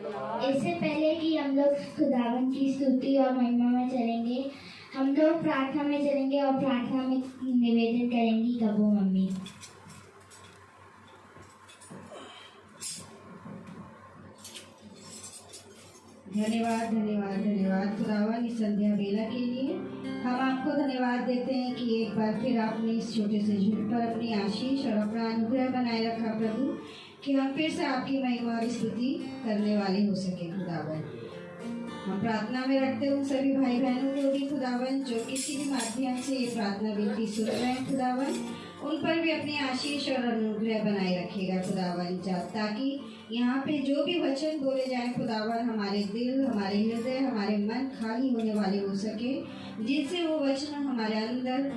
इससे पहले कि हम लोग खुदावन की स्तुति और महिमा में चलेंगे, हम लोग प्रार्थना में चलेंगे और प्रार्थना में निवेदन करेंगी कबो मम्मी। धन्यवाद धन्यवाद धन्यवाद खुदावन इस संध्या बेला के लिए। हम आपको धन्यवाद देते हैं कि एक बार फिर आपने इस छोटे से झुंड पर अपनी आशीष और अपना अनुग्रह बनाए रखा प्रभु, कि हम फिर से आपकी महिमा और स्तुति करने वाले हो सके खुदावन। हम प्रार्थना में रखते उन सभी भाई बहनों को भी खुदावन जो किसी भी माध्यम से ये प्रार्थना विनती सुन रहे हैं खुदावन, उन पर भी अपनी आशीष और अनुग्रह बनाए रखेगा खुदावन, ताकि यहाँ पे जो भी वचन बोले जाए खुदावन, हमारे दिल, हमारे हृदय, हमारे मन खाली होने वाले हो सके, जिससे वो वचन हमारे अंदर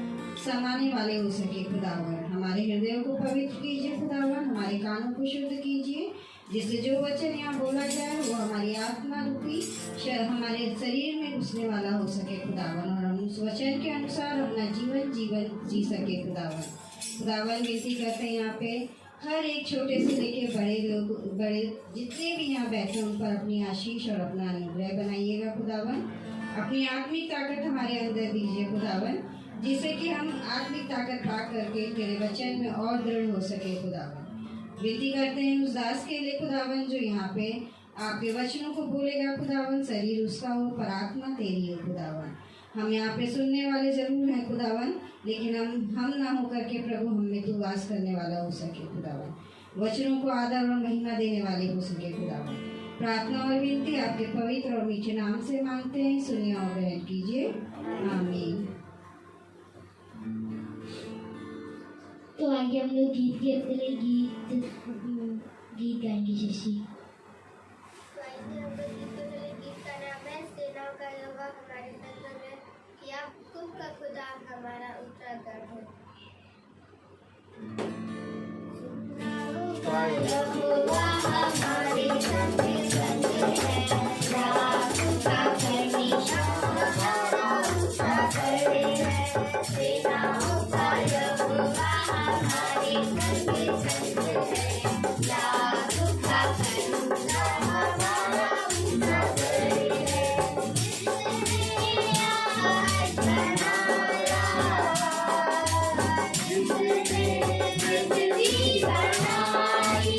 समाने वाले हो सके खुदावन। हमारे हृदयों को पवित्र कीजिए खुदावन, हमारे कानों को शुद्ध कीजिए, जिससे जो वचन यहाँ बोला जाए वो हमारी आत्मा रूपी हमारे शरीर में घुसने वाला हो सके खुदावन, और हम उस वचन के अनुसार अपना जीवन जी सके खुदावन। खुदावन विनती करते हैं यहाँ पे हर एक छोटे से लेके बड़े जितने भी यहाँ बैठे उन पर अपनी आशीष और अपना अनुग्रह बनाइएगा खुदावन। अपनी आत्मिक ताकत हमारे अंदर दीजिए खुदावन, जिससे कि हम आत्मिक ताकत पा करके तेरे वचन में और दृढ़ हो सके खुदावन। विनती करते हैं उस दास के लिए खुदावन जो यहाँ पे आपके वचनों को बोलेगा खुदावन, शरीर उसका हो पर आत्मा तेरी हो खुदावन। हम यहाँ पे सुनने वाले जरूर हैं खुदावन, लेकिन हम ना हो करके प्रभु हम में तू वास करने वाला हो सके खुदावन, वचनों को आदर और महिमा देने वाले हो सके खुदावन। प्रार्थना और विनती आपके पवित्र और मीठे नाम से मांगते हैं, सुनिए और ग्रहण कीजिए, आमीन। तो आगे हम लोग गीत गाएंगे शशि। गीत का नाम है सेनाओं का यहोवा हमारे संग है, याकूब का खुदा हमारा उत्तराधार है। यहोवा हमारे संग है, याकूब का परमेश्वर हमारा उत्तराधार है। सेनाओं का यहोवा हमारे संग है, याकूब का परमेश्वर हमारा उत्तराधार है। जिसने पृथ्वी बनाई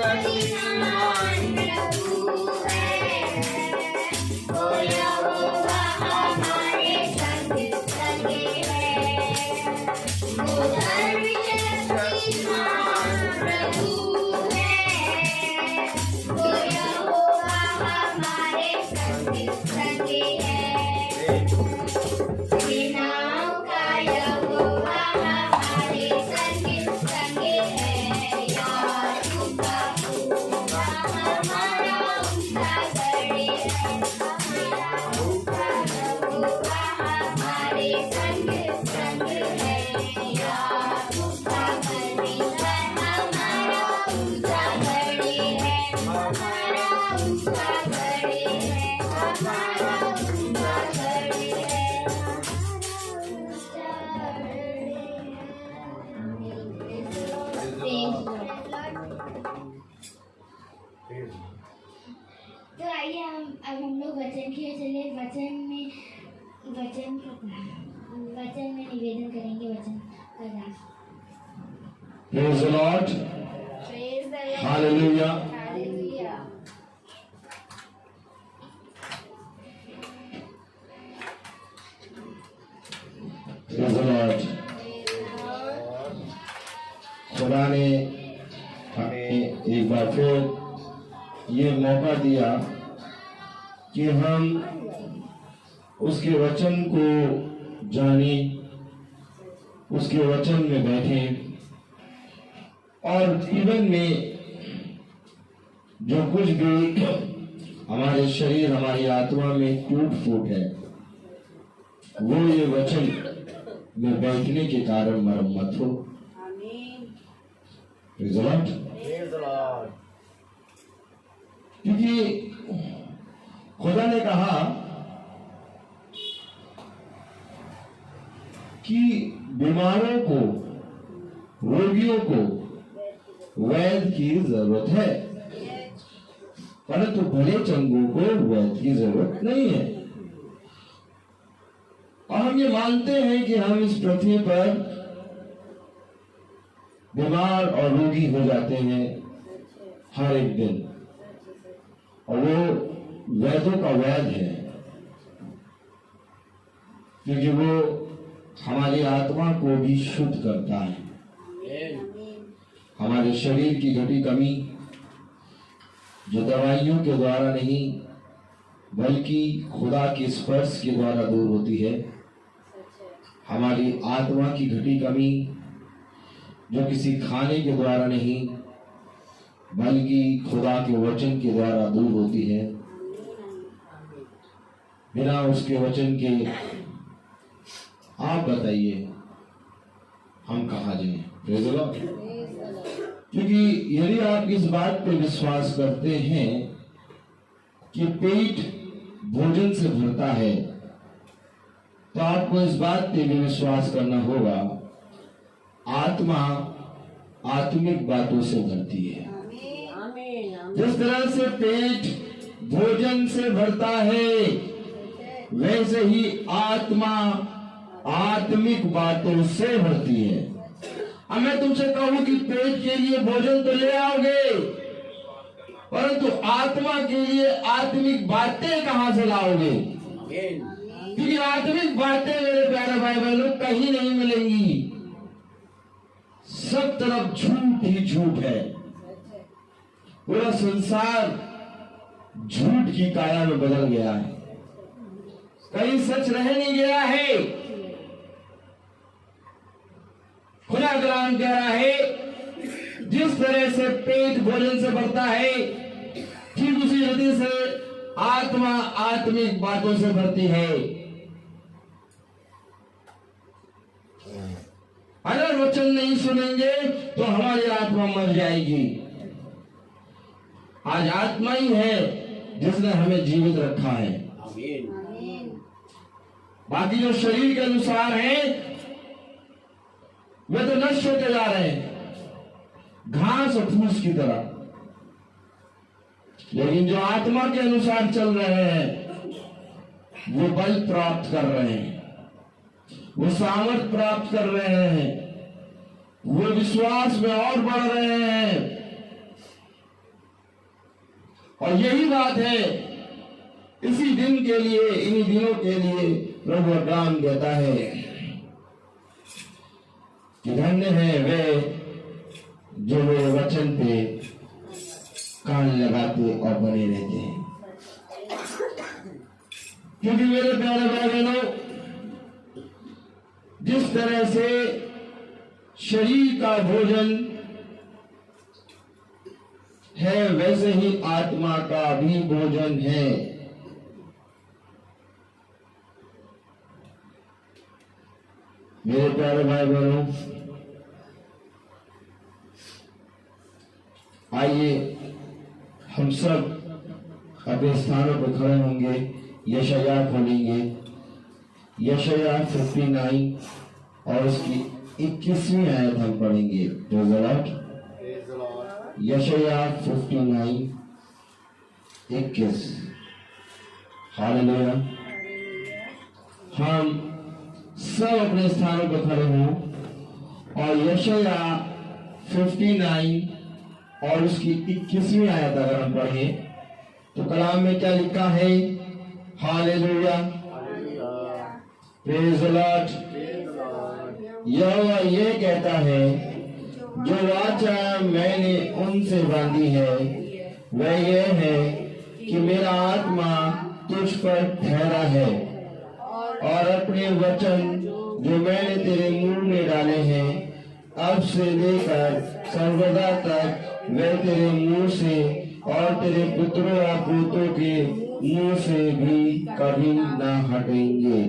शक्तिमान प्रभु है, वो यहोवा हमारे संग है, वो सर्वशक्तिमान प्रभु है, वो यहोवा हमारे संग है। सेनाओं का यहोवा हमारे संग है, याकूब का पूरा हमारा ऊंचा गढ़ है, हमारा यहोवा हमारे संग है, याकूब का परमेश्वर हमारा ऊंचा गढ़ है, हमारा ऊंचा गढ़ है, हमारा ऊंचा गढ़ है, तो आइए अब हम लोग वचन की ओर चले। वचन में निवेदन करेंगे वचन का दास। Praise the Lord. Praise the Lord. Hallelujah. Hallelujah. Praise the Lord. खुदा ने हमें एक बार फिर ये मौका दिया कि हम उसके वचन को जाने, उसके वचन में बैठें और जीवन में जो कुछ भी हमारे शरीर हमारी आत्मा में टूट फूट है वो ये वचन में बैठने के कारण मरम्मत हो। Praise the Lord. क्योंकि खुदा ने कहा कि बीमारों को, रोगियों को वैद्य की जरूरत है, परंतु भले चंगों को वैद्य की जरूरत नहीं है। और हम ये मानते हैं कि हम इस पृथ्वी पर बीमार और रोगी हो जाते हैं हर एक दिन, और वो वैद्यों का वैद्य है, क्योंकि वो हमारी आत्मा को भी शुद्ध करता है। हमारे शरीर की घटी कमी जो दवाइयों के द्वारा नहीं बल्कि खुदा के स्पर्श के द्वारा दूर होती है, हमारी आत्मा की घटी कमी जो किसी खाने के द्वारा नहीं बल्कि खुदा के वचन के द्वारा दूर होती है। बिना उसके वचन के आप बताइए हम कहाँ जाएं? Praise the Lord. क्योंकि यदि आप इस बात पे विश्वास करते हैं कि पेट भोजन से भरता है, तो आपको इस बात पे भी विश्वास करना होगा आत्मा आत्मिक बातों से भरती है। जिस तरह से पेट भोजन से भरता है, वैसे ही आत्मा आत्मिक बातों से भरती है। अब मैं तुमसे कहूं कि पेट के लिए भोजन तो ले आओगे, परंतु आत्मा के लिए आत्मिक बातें कहां से लाओगे? क्योंकि आत्मिक बातें मेरे प्यारे भाई बहनों कहीं नहीं मिलेंगी। सब तरफ झूठ ही झूठ है। पूरा संसार झूठ की काया में बदल गया है, कहीं सच रह नहीं गया है। खुदा कलाम कह रहा है जिस तरह से पेट भोजन से भरता है, ठीक उसी रीति से आत्मा आत्मिक बातों से भरती है। अगर वचन नहीं सुनेंगे तो हमारी आत्मा मर जाएगी। आज आत्मा ही है जिसने हमें जीवित रखा है। बाकी जो शरीर के अनुसार है वे तो नष्ट होते जा रहे हैं, घास और फूस की तरह। लेकिन जो आत्मा के अनुसार चल रहे हैं वो बल प्राप्त कर रहे हैं, वो सामर्थ प्राप्त कर रहे हैं, वो विश्वास में और बढ़ रहे हैं। और यही बात है, इसी दिन के लिए, इन्हीं दिनों के लिए प्रभु अब्राहम कहता है कि धन्य है वे जो मेरे वचन पे कान लगाते और बने रहते हैं। क्योंकि मेरे प्यारे भाई बहनों, जिस तरह से शरीर का भोजन है, वैसे ही आत्मा का भी भोजन है। मेरे प्यारे भाई बहनों, आइए हम सब अपने स्थानों पर खड़े होंगे, यशायाह खोलेंगे, यशायाह 59 और उसकी 21वीं आयत हम पढ़ेंगे। यशायाह 59 21। हालेलुया। हम सब अपने स्थानों पर खड़े हों और यशायाह 59 और उसकी 21वीं आयत अगर हम पढ़ें तो कलाम में क्या लिखा है? Hallelujah, praise the Lord. यहोवा ये कहता है, जो वाचा मैंने उनसे बांधी है वह ये है कि मेरा आत्मा तुझ पर ठहरा है और अपने वचन जो मैंने तेरे मुंह में डाले हैं अब से लेकर सर्वदा तक वे तेरे मुंह से और तेरे पुत्रों और पोतों के मुंह से भी कभी ना हटेंगे।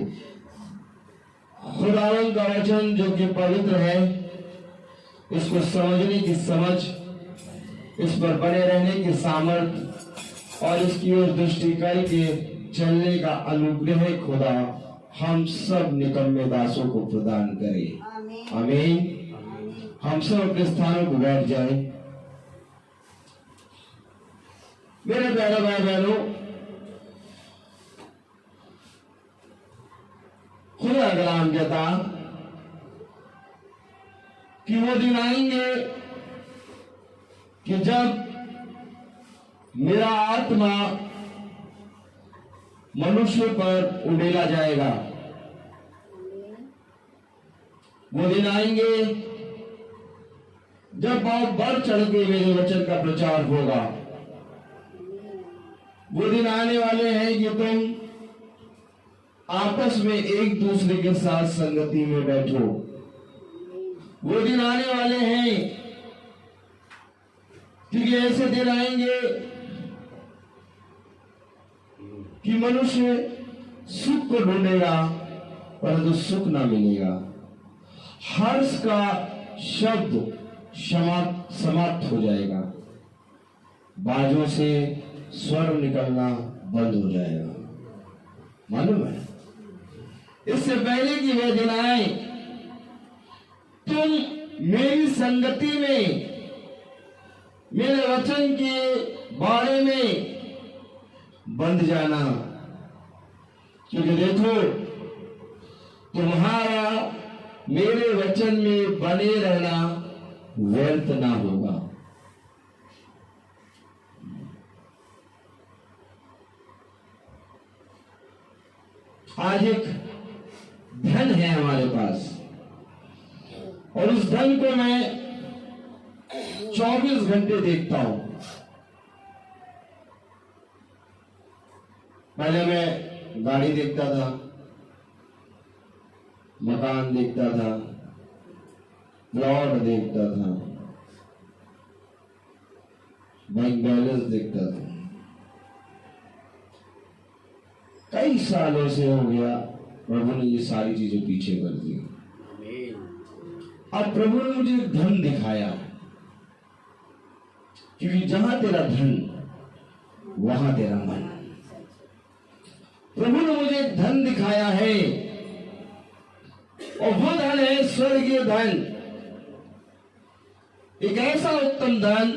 खुदावंद का वचन जो कि पवित्र है, इसको समझने की समझ, इस पर बने रहने की सामर्थ और इसकी ओर दृष्टि करके चलने का अनुग्रह खुदा हम सब निकम्मे दासों को प्रदान करे। आमीन। हम सब अपने स्थानों को बैठ जाएं। मेरे प्यारे भाई बहनों, खुदा कलाम कहता कि वो दिन आएंगे कि जब मेरा आत्मा मनुष्य पर उड़ेला जाएगा। वो दिन आएंगे जब बहुत बढ़ चढ़ के मेरे वचन का प्रचार होगा। वो दिन आने वाले हैं कि तुम आपस में एक दूसरे के साथ संगति में बैठो। वो दिन आने वाले हैं क्योंकि ऐसे दिन आएंगे कि मनुष्य सुख को ढूंढेगा परंतु सुख ना मिलेगा। हर्ष का शब्द समाप्त हो जाएगा। बाजों से स्वर निकलना बंद हो जाएगा। मालूम है, इससे पहले कि वह दिन आए तुम मेरी संगति में, मेरे वचन के बारे में बंध जाना, क्योंकि देखो तुम्हारा मेरे वचन में बने रहना व्यर्थ ना होगा। आज एक धन है हमारे पास और उस धन को मैं 24 घंटे देखता हूं। पहले मैं गाड़ी देखता था, मकान देखता था, प्लॉट देखता था, बैंक बैलेंस देखता था। कई सालों से हो गया, प्रभु ने ये सारी चीजें पीछे कर दी। अब प्रभु ने मुझे धन दिखाया, क्योंकि जहां तेरा धन वहां तेरा मन। प्रभु ने मुझे धन दिखाया है और वो धन है स्वर्गीय धन। एक ऐसा उत्तम धन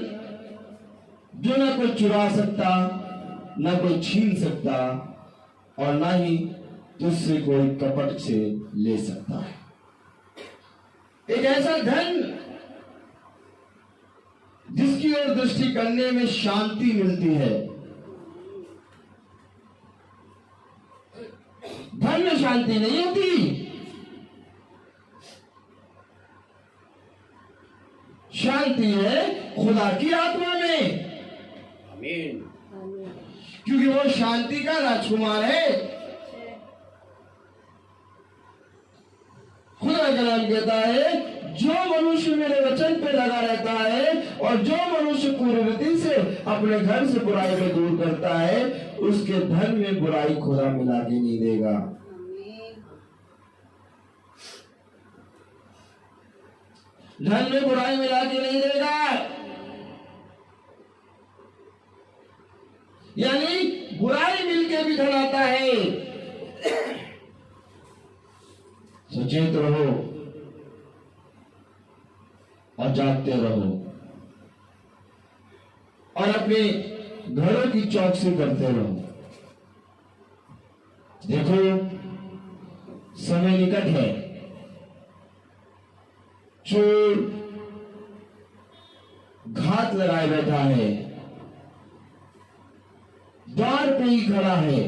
जो ना कोई चुरा सकता, ना कोई छीन सकता और ना ही तुझसे कोई कपट से ले सकता है। एक ऐसा धन जिसकी ओर दृष्टि करने में शांति मिलती है, शांति नहीं होती। शांति है खुदा की आत्मा में, आमीन। क्योंकि वो शांति का राजकुमार है। खुदा का नाम कहता है, जो मनुष्य मेरे वचन पे लगा रहता है और जो मनुष्य पूरी रीति से अपने घर से बुराई को दूर करता है, उसके धन में बुराई खुदा मिला के नहीं देगा। धन में बुराई मिला के नहीं देगा। यानी बुराई मिलके भी धन आता है। सचेत रहो और जागते रहो और अपने घरों की चौकसी करते रहो। देखो समय निकट है, चोर घात लगाए बैठा है, द्वार पे ही खड़ा है।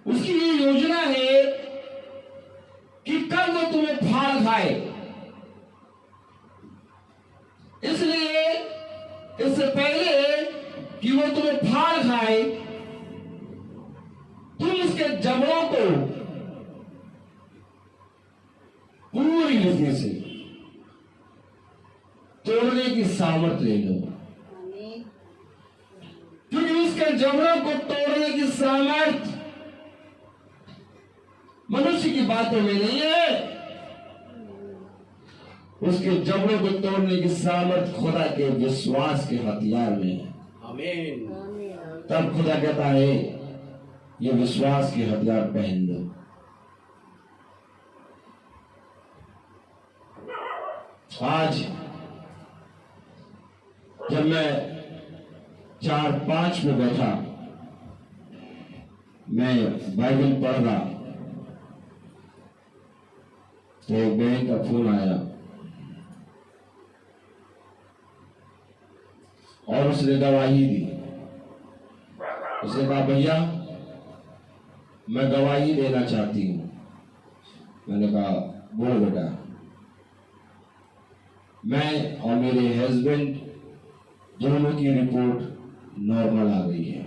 उसकी ये योजना है कि कब वो तुम्हें फाड़ खाए। इसलिए इससे पहले कि वो तुम्हें फाड़ खाए, तुम उसके जबड़ों को पूरी रीति से तोड़ने की सामर्थ ले लो, क्योंकि उसके जबड़ों को तोड़ने की सामर्थ मनुष्य की बातों में नहीं है। उसके जबड़ों को तोड़ने की सामर्थ खुदा के विश्वास के हथियार में है। आमीन। तब खुदा कहता है, ये विश्वास के हथियार पहन दो। आज जब मैं 4-5 में बैठा, मैं बाइबल पढ़ रहा तो एक बहन का फोन आया और उसने गवाही दी। उसने कहा, भैया मैं गवाही देना चाहती हूं। मैंने कहा, बोलो बेटा। मैं और मेरे हस्बैंड दोनों की रिपोर्ट नॉर्मल आ गई है।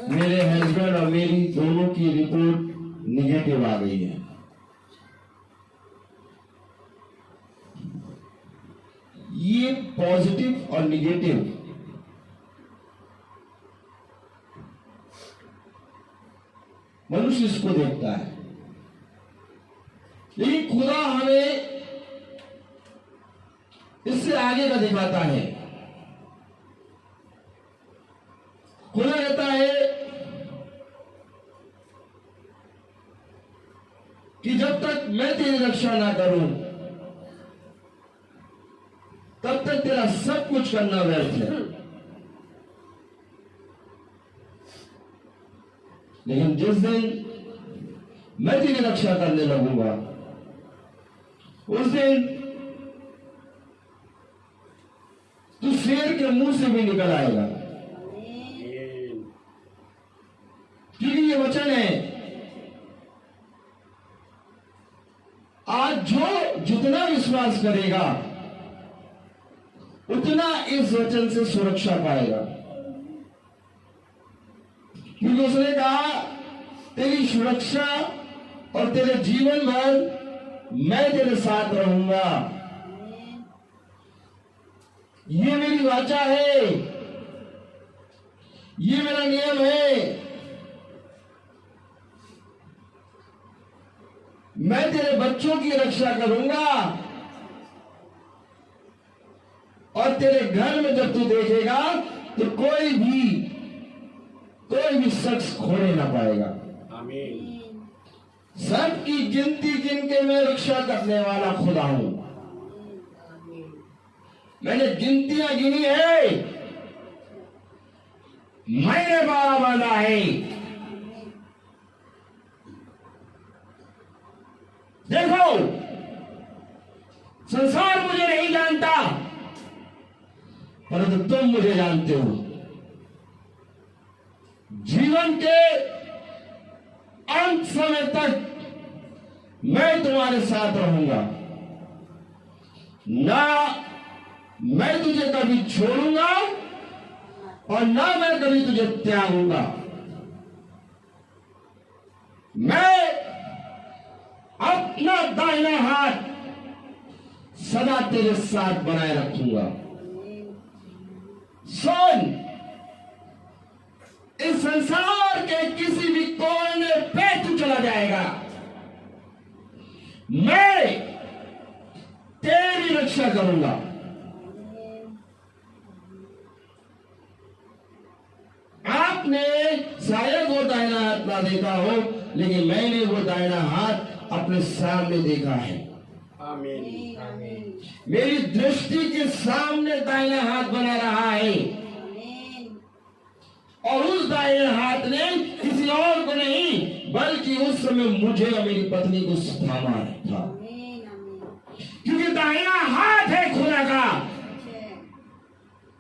मेरे हस्बैंड और मेरी दोनों की रिपोर्ट निगेटिव आ गई है। ये पॉजिटिव और निगेटिव मनुष्य इसको देखता है, लेकिन खुदा हमें इससे आगे का दिखाता है। खुदा कहता है कि जब तक मैं तेरी रक्षा ना करूं, तब तक तेरा सब कुछ करना व्यर्थ है। लेकिन जिस दिन मैं तेरी रक्षा करने लगूंगा, उस दिन तू शेर के मुंह से भी निकल आएगा। क्योंकि ये वचन है, आज जो जितना विश्वास करेगा उतना इस वचन से सुरक्षा पाएगा। क्योंकि उसने कहा, तेरी सुरक्षा और तेरे जीवन भर मैं तेरे साथ रहूंगा। ये मेरी वाचा है, ये मेरा नियम है। मैं तेरे बच्चों की रक्षा करूंगा और तेरे घर में जब तू देखेगा तो कोई भी शख्स खोने ना पाएगा। आमीन। सबकी गिनती गिन के मैं रक्षा करने वाला खुदा हूं। मैंने गिनतियां गिनी है, मैंने 12 बांधा है। देखो, संसार मुझे नहीं जानता, परंतु तुम मुझे जानते हो। जीवन के अंत समय तक मैं तुम्हारे साथ रहूंगा, ना मैं तुझे कभी छोड़ूंगा और ना मैं कभी तुझे त्यागूंगा। मैं अपना दाहिना हाथ सदा तेरे साथ बनाए रखूंगा। सुन, इस संसार के किसी भी कोने पे तू चला जाएगा, मैं तेरी रक्षा करूंगा। आपने शायद वो दाहिना हाथ ना देखा हो, लेकिन मैंने वो दाहिना हाथ अपने सामने देखा है। आमीन। आमीन। मेरी दृष्टि के सामने दाहिना हाथ बना रहा है, और उस दाहिने हाथ ने किसी और को नहीं बल्कि उस समय मुझे और मेरी पत्नी को थामा था, क्योंकि दाहिना हाथ है खुदा का,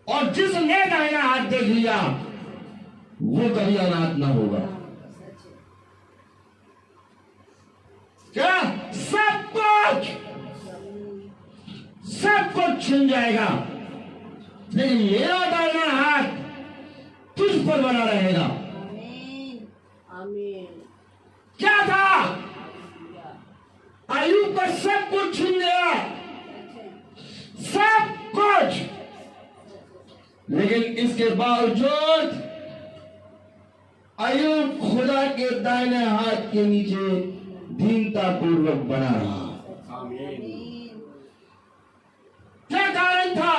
और जिसने दाहिना हाथ देख लिया वो कभी अनाथ ना होगा। क्या? सब कुछ छिन जाएगा, लेकिन मेरा दाहिना हाथ तुझ पर बना रहेगा। आमीन। क्या था? अय्यूब पर सब कुछ छिन गया, सब कुछ, लेकिन इसके बावजूद अय्यूब खुदा के दाहिने हाथ के नीचे दीनता पूर्वक बना रहा। आमीन। क्या कारण था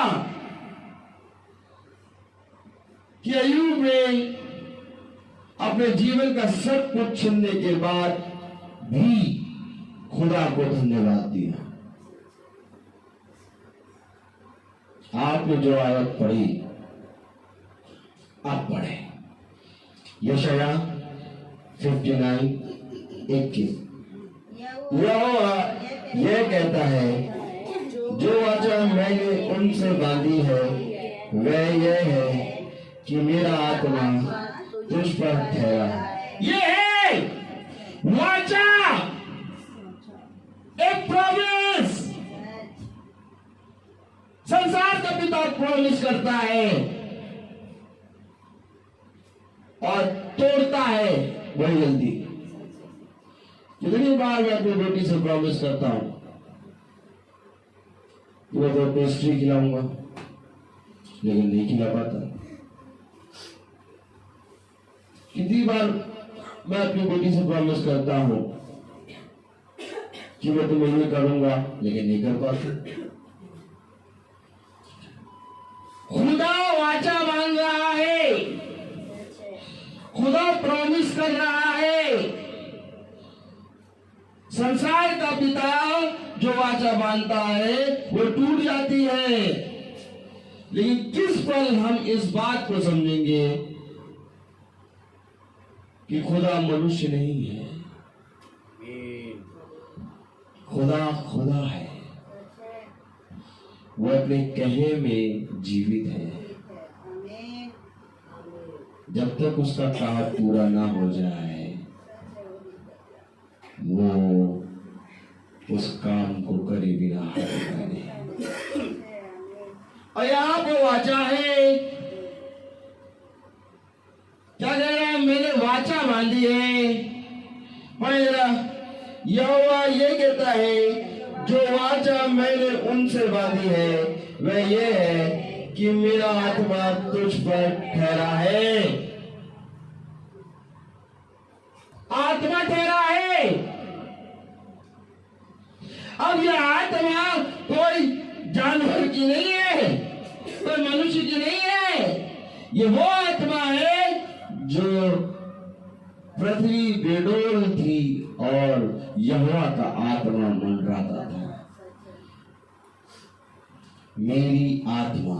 कि अय्यूब ने अपने जीवन का सब कुछ छीनने के बाद भी खुदा को धन्यवाद दिया? आपने जो आयत पढ़ी, आप पढ़े यशाया 59:21। यहोवा यह कहता है, जो वाचा मैंने उनसे बांधी है वह यह है कि मेरा आत्मा तुझ पर ठहरा है। ये है वाचा, एक प्रॉमिस। संसार का पिता प्रॉमिस करता है और तोड़ता है बड़ी जल्दी। कितनी बार मैं अपनी बेटी से प्रॉमिस करता हूं कि मैं तो पेस्ट्री खिलाऊंगा, लेकिन नहीं खिला पाता। कितनी बार मैं अपनी बेटी से प्रॉमिस करता हूं कि मैं तुम्हें ये करूंगा, लेकिन नहीं कर पाता। खुदा वाचा मांग रहा है, खुदा प्रॉमिस कर रहा है। संसार का पिता जो वाचा बांधता है वो टूट जाती है, लेकिन किस पल हम इस बात को समझेंगे कि खुदा मनुष्य नहीं है, आमीन। खुदा खुदा है। वो अपने कहे में जीवित है। जब तक उसका कहा पूरा ना हो जाए वो उस काम को करे बिना हटेगा नहीं। और यहाँ पर वाचा है, क्या कह रहा है? मैंने वाचा बांधी है। पढ़े जरा, यहोवा ये कहता है, जो वाचा मैंने उनसे बांधी है वह ये है कि मेरा आत्मा तुझ पर ठहरा है। आत्मा ठहरा है। अब यह आत्मा कोई जानवर की नहीं है, कोई मनुष्य की नहीं है। ये वो आत्मा है जो पृथ्वी बेडोल थी और यहोवा का आत्मा मंडराता था। मेरी आत्मा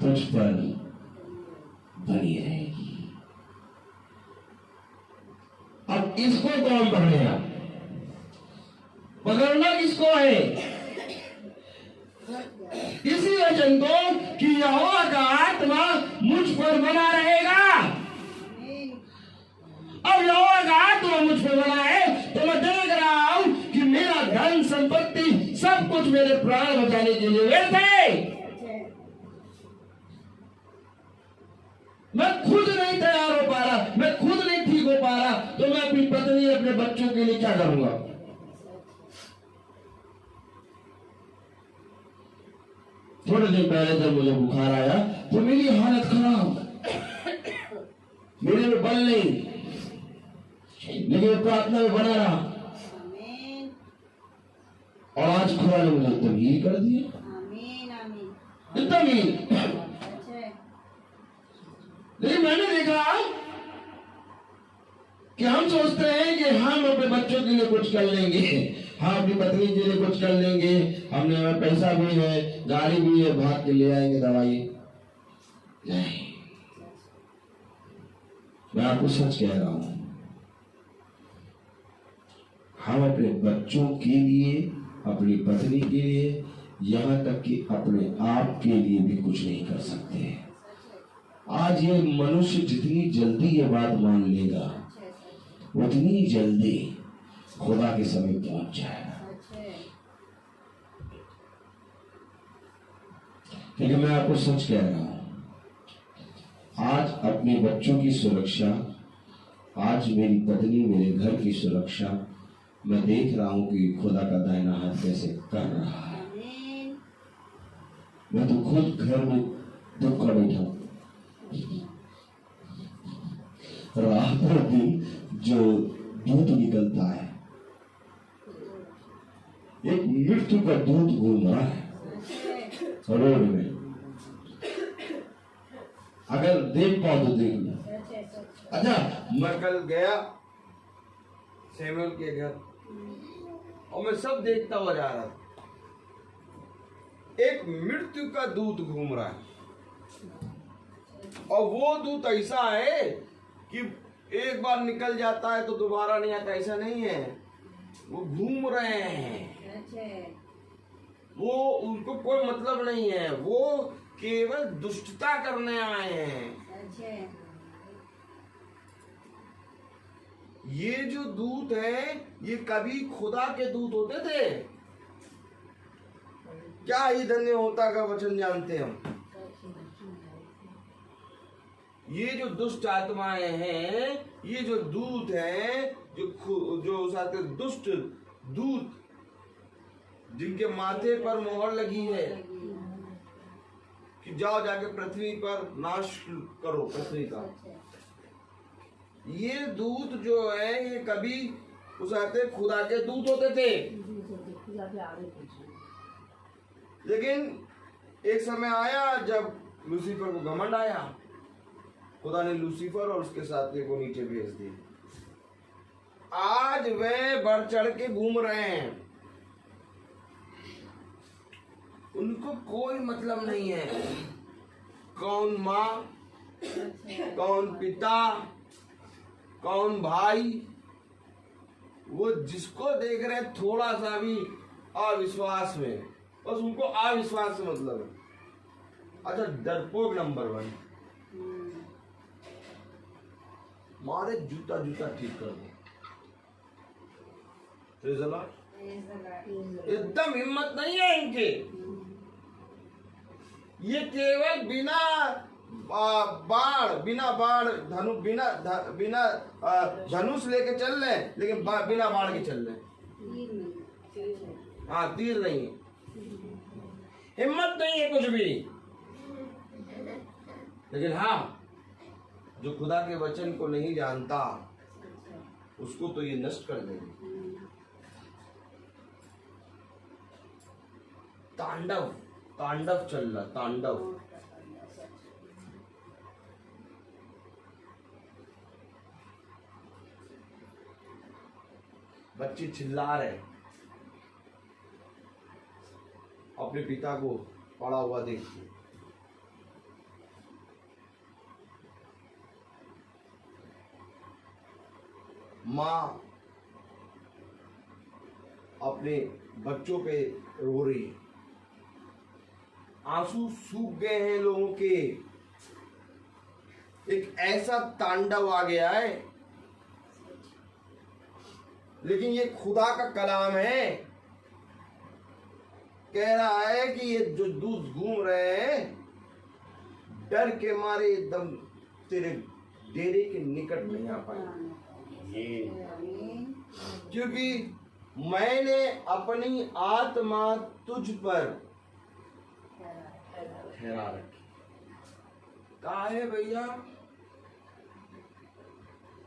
तुझ पर बनी रहेगी। अब इसको कौन पकड़ेगा? पकड़ना किसको है? इसी वचन को कि यहोवा का आत्मा मुझ पर बना रहेगा। अब यहोवा तो मुझ पे बना है, तो मैं देख रहा हूं कि मेरा धन संपत्ति सब कुछ मेरे प्राण बचाने के लिए व्यर्थ है। मैं खुद नहीं तैयार हो पा रहा, मैं खुद नहीं ठीक हो पा रहा, तो मैं अपनी पत्नी अपने बच्चों के लिए क्या करूंगा? थोड़े दिन पहले जब मुझे बुखार आया तो मेरी हालत खराब, मेरे में बल नहीं, लेकिन प्रार्थना में बना रहा और आज खुदा ने मुझे तमीर कर दिया। तमीर लेकिन मैंने देखा कि हम सोचते हैं कि हम अपने बच्चों के लिए कुछ कर लेंगे, हम अपनी पत्नी के लिए कुछ कर लेंगे, हमने हमें पैसा भी है, गाड़ी भी है, भाग के ले आएंगे दवाई। नहीं, मैं आपको सच कह रहा हूं, हम अपने बच्चों के लिए, अपनी पत्नी के लिए, यहां तक कि अपने आप के लिए भी कुछ नहीं कर सकते। आज ये मनुष्य जितनी जल्दी ये बात मान लेगा उतनी जल्दी खुदा के समय पहुंच जाएगा। लेकिन मैं आपको सच कह रहा हूं, आज अपने बच्चों की सुरक्षा, आज मेरी पत्नी, मेरे घर की सुरक्षा मैं देख रहा हूं कि खुदा का दाहिना हाथ कैसे कर रहा है। मैं तो खुद घर में दुख कर बैठा हूं। रात और दिन जो दूध निकलता है, एक मृत्यु का दूध घूम रहा है रोड में, अगर देख पाओ तो देख लो। अच्छा, मैं कल गया सैमुअल के घर और मैं सब देखता हुआ जा रहा था, एक मृत्यु का दूत घूम रहा है और वो दूत ऐसा है कि एक बार निकल जाता है तो दोबारा नहीं आता, ऐसा नहीं है। वो घूम रहे हैं, वो उनको कोई मतलब नहीं है, वो केवल दुष्टता करने आए हैं। ये जो दूत है ये कभी खुदा के दूत होते थे क्या? ही धन्य होता का वचन जानते हम। ये जो दुष्ट आत्माएं हैं, ये जो दूत हैं, जो साथे दुष्ट दूत जिनके माथे पर मोहर लगी है कि जाओ जाके पृथ्वी पर नाश करो पृथ्वी का, ये दूत जो है ये कभी उस आते खुदा के दूत होते थे। लेकिन एक समय आया जब लूसीफर को घमंड आया, खुदा ने लूसीफर और उसके साथी को नीचे भेज दिया। आज वे बढ़ चढ़ के घूम रहे हैं, उनको कोई मतलब नहीं है कौन माँ, कौन पिता, कौन भाई। वो जिसको देख रहे थोड़ा सा भी अविश्वास में, बस उनको अविश्वास से मतलब है। अच्छा, डरपोक नंबर 1, मारे जूता जूता ठीक कर दो। एकदम हिम्मत नहीं है इनके, ये केवल बिना बाण बिना धनुष लेके चल रहे, लेकिन बिना बाण के चल रहे। हाँ, तीर नहीं है, हिम्मत नहीं है कुछ भी। लेकिन हाँ, जो खुदा के वचन को नहीं जानता उसको तो ये नष्ट कर देंगे। तांडव चल रहा, तांडव। बच्चे चिल्ला रहे, अपने पिता को पड़ा हुआ देखते। माँ अपने बच्चों पे रो रही है, आंसू सूख गए हैं लोगों के। एक ऐसा तांडव आ गया है लेकिन ये खुदा का कलाम है। कह रहा है कि ये जो दूत घूम रहे हैं डर के मारे एकदम तेरे डेरे के निकट नहीं आ पाए, क्योंकि मैंने अपनी आत्मा तुझ पर ठहरा रखी। काहे भैया,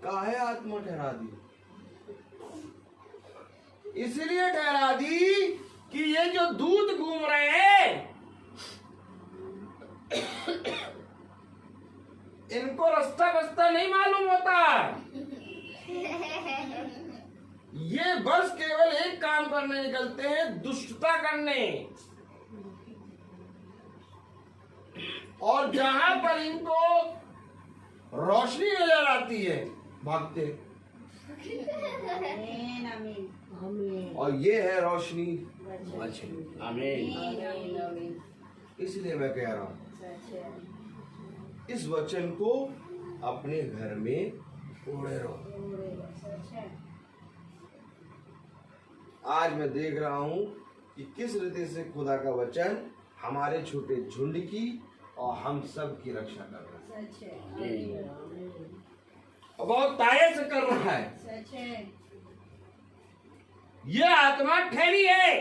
काहे आत्मा ठहरा दी? इसलिए ठहरा दी कि ये जो दूत घूम रहे हैं इनको रास्ता बस्ता नहीं मालूम होता। ये बस केवल एक काम करने निकलते हैं, दुष्टता करने। और जहां पर इनको रोशनी नजर आती है भागते। आमीन आमीन। और ये है रोशनी। आमीन। इसलिए मैं कह रहा हूं इस वचन को अपने घर में ओढ़े रहो। आज मैं देख रहा हूं कि किस रीति से खुदा का वचन हमारे छोटे झुंड की और हम सब की रक्षा कर रहा है, और बहुत ताये से कर रहा है। ये आत्मा ठहरी है।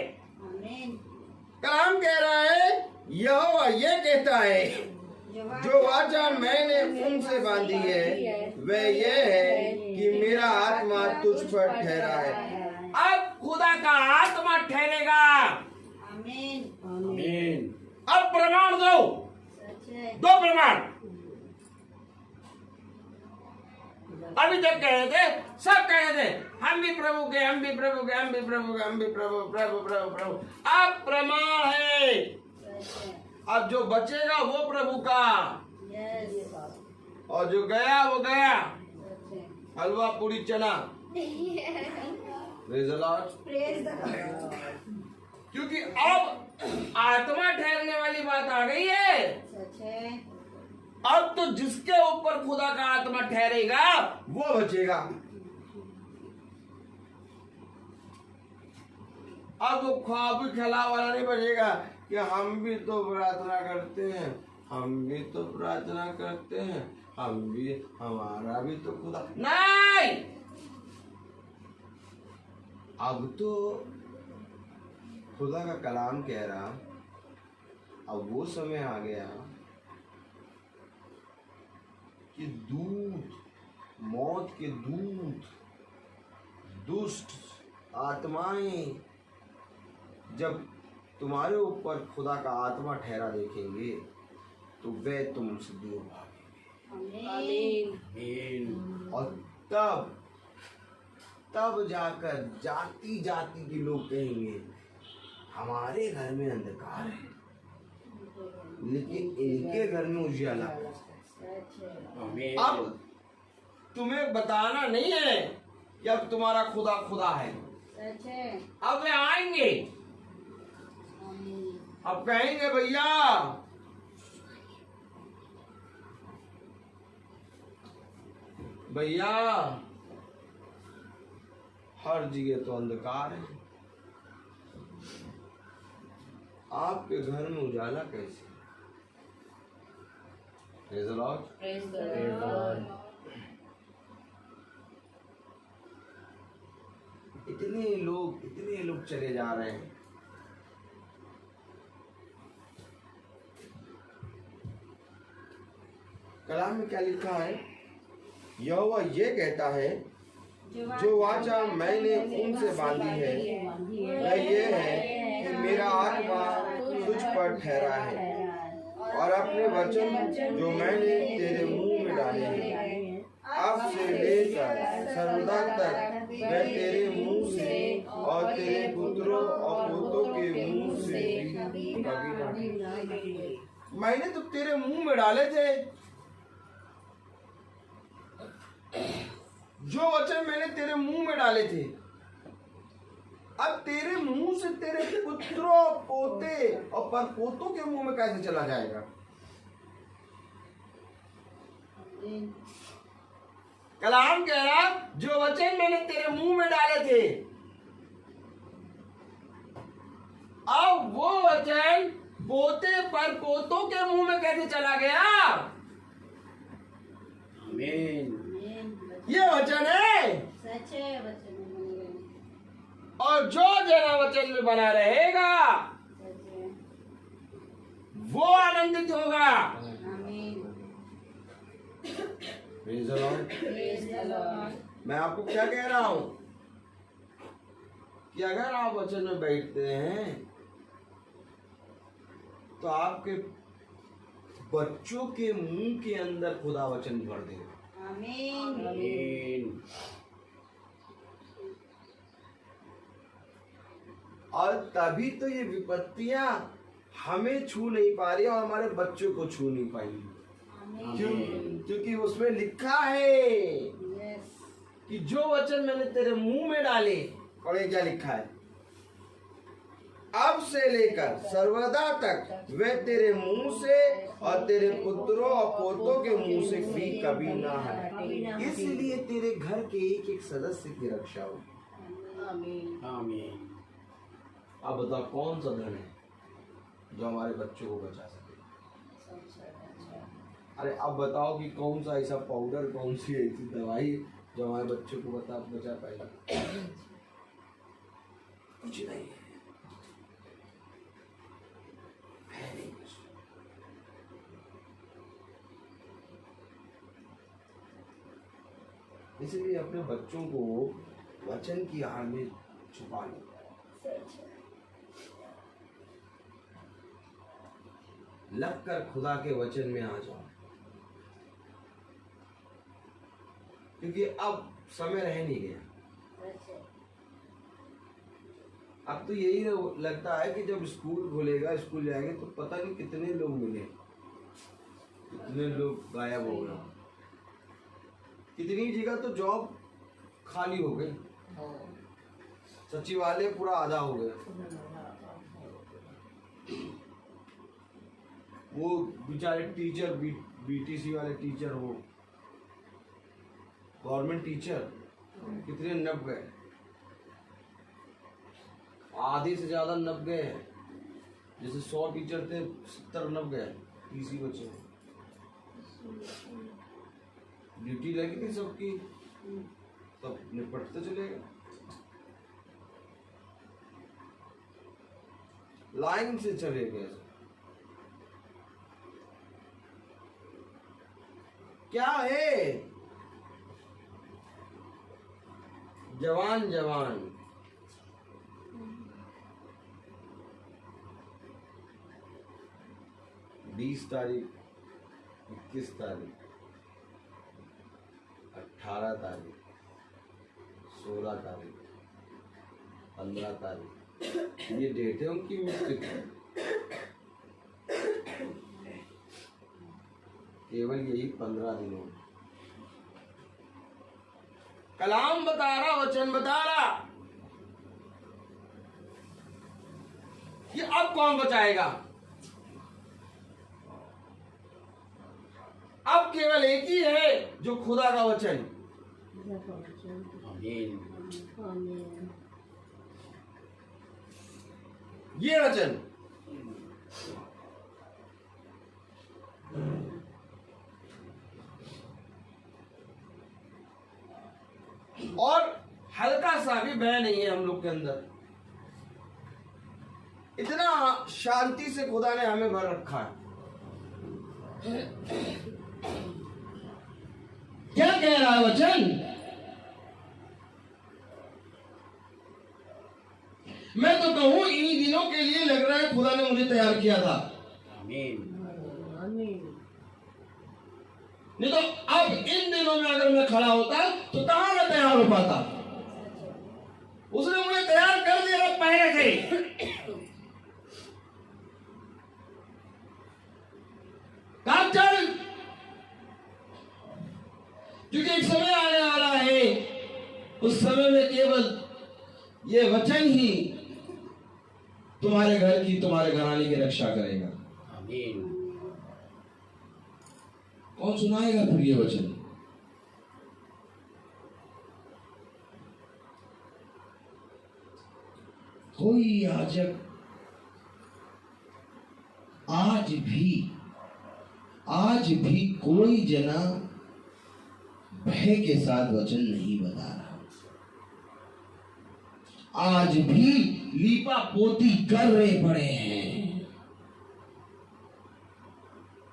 कलाम कह रहा है, यहोवा ये कहता है, जो वाचा मैंने उनसे बांधी है वह ये है कि मेरा आत्मा तुझ पर ठहरा है। अब खुदा का आत्मा ठहरेगा। आमीन। अब प्रमाण दो प्रमाण। अभी तक कह रहे थे, सब कह रहे थे हम भी प्रभु के, हम भी प्रभु के, हम भी प्रभु के, हम भी प्रभु प्रभु प्रभु प्रभु। अब प्रमाण है। अब जो बचेगा वो प्रभु का, और जो गया वो गया। हलवा पूरी चना। Praise the Lord। क्योंकि अब आत्मा ठहरने वाली बात आ गई है। अब तो जिसके ऊपर खुदा का आत्मा ठहरेगा वो बचेगा। अब वो ख्वाब खिला वाला नहीं बचेगा कि हम भी तो प्रार्थना करते हैं, हम भी तो प्रार्थना करते हैं, हम भी, हमारा भी तो खुदा नहीं। अब तो खुदा का कलाम कह रहा, अब वो समय आ गया कि दूत, मौत के दूत, दुष्ट आत्माएं जब तुम्हारे ऊपर खुदा का आत्मा ठहरा देखेंगे तो वे तुमसे दूर भागेंगे। और तब जाकर जाति जाति के लोग कहेंगे हमारे घर में अंधकार है लेकिन इनके घर में उजियाला है। अब तुम्हें बताना नहीं है कि अब तुम्हारा खुदा खुदा है। अब वे आएंगे, अब कहेंगे भैया भैया हर जगह तो अंधकार है, आपके घर में उजाला कैसे? Praise the Lord। इतने लोग चले जा रहे हैं। कलाम में क्या लिखा है? यहोवा ये कहता है, जो वाचा मैंने उनसे बांधी है वह ये है कि मेरा आत्मा तुझ पर ठहरा है, और अपने वचन जो मैंने तेरे मुंह में डाले हैं अब से लेकर सर्वदा तक मैं तेरे मुंह से और तेरे पुत्रों और पोतों के मुंह से कभी नहीं। मैंने तो तेरे मुंह में डाले थे, जो वचन मैंने तेरे मुंह में डाले थे अब तेरे मुंह से तेरे पुत्रों, पोते और परपोतों के मुंह में कैसे चला जाएगा? कलाम कह रहा, जो वचन मैंने तेरे मुंह में डाले थे, अब वो वचन पोते पर पोतों के मुंह में कैसे चला गया? आमीन। ये वचन है, सच्चे वचन और जो जना वचन में बना रहेगा वो आनंदित होगा। आमीन। Praise the Lord। Praise the Lord. मैं आपको क्या कह रहा हूं कि अगर आप वचन में बैठते हैं तो आपके बच्चों के मुंह के अंदर खुदा वचन भर देगा। आमीन। आमीन। और तभी तो ये विपत्तियां हमें छू नहीं पा रही और हमारे बच्चों को छू नहीं पाएंगी। क्यों? क्योंकि उसमें लिखा है यस। कि जो वचन मैंने तेरे मुंह में डाले, और ये क्या लिखा है, अब से लेकर सर्वदा तक वे तेरे मुंह से और तेरे पुत्रों और पोतों के मुंह से भी कभी ना है, इसलिए तेरे घर के एक एक सदस्य की रक्षा होगी। आमीन। आमीन। अब बताओ कौन सा धन है जो हमारे बच्चों को बचा सके? अरे अब बताओ कि कौन सा ऐसा पाउडर, कौन सी ऐसी दवाई जो हमारे बच्चों को बचा पाएगा? कुछ नहीं है, नहीं कुछ। इसलिए अपने बच्चों को वचन की आड़ में छुपा लो। लगकर खुदा के वचन में आ जाओ, क्योंकि अब समय रह नहीं गया। अब तो यही लगता है कि जब स्कूल खुलेगा, स्कूल जाएंगे तो पता नहीं कितने लोग मिले, कितने लोग गायब हो गए, कितनी जगह तो जॉब खाली हो गई, सचिवालय पूरा आधा हो गया। वो बेचारे टीचर, बीटीसी वाले टीचर हो, गवर्नमेंट टीचर कितने नब गए, आधे से ज्यादा नब गए हैं। जैसे 100 टीचर थे, 70 नब गए, 30 ही बचे। ड्यूटी लगी थी सबकी, तब निपटते चलेगा। लाइन से चले गए। क्या है? जवान जवान, बीस तारीख, 21 तारीख, 18 तारीख, 16 तारीख, 15 तारीख, ये डेट है उनकी मृत्यु की। केवल यही 15 दिनों। कलाम बता रहा, वचन बता रहा कि अब कौन बचाएगा? अब केवल एक ही है, जो खुदा का वचन। आमीन। ये वचन और हल्का सा भी भय नहीं है हम लोग के अंदर। इतना शांति से खुदा ने हमें भर रखा है। क्या कह रहा है वचन? मैं तो कहूं इन्हीं दिनों के लिए लग रहा है खुदा ने मुझे तैयार किया था। आमीन। नहीं तो अब इन दिनों में अगर मैं खड़ा होता तो कहां मैं तैयार हो पाता? उसने मुझे तैयार कर दिया पहले से। काम चल, क्योंकि एक समय आने वाला है, उस समय में केवल ये वचन ही तुम्हारे घर की, तुम्हारे घराने की रक्षा करेगा। आमीन। कौन सुनाएगा फिर ये वचन? कोई याजक आज भी कोई जना भय के साथ वचन नहीं बता रहा। आज भी लीपा पोती कर रहे पड़े हैं,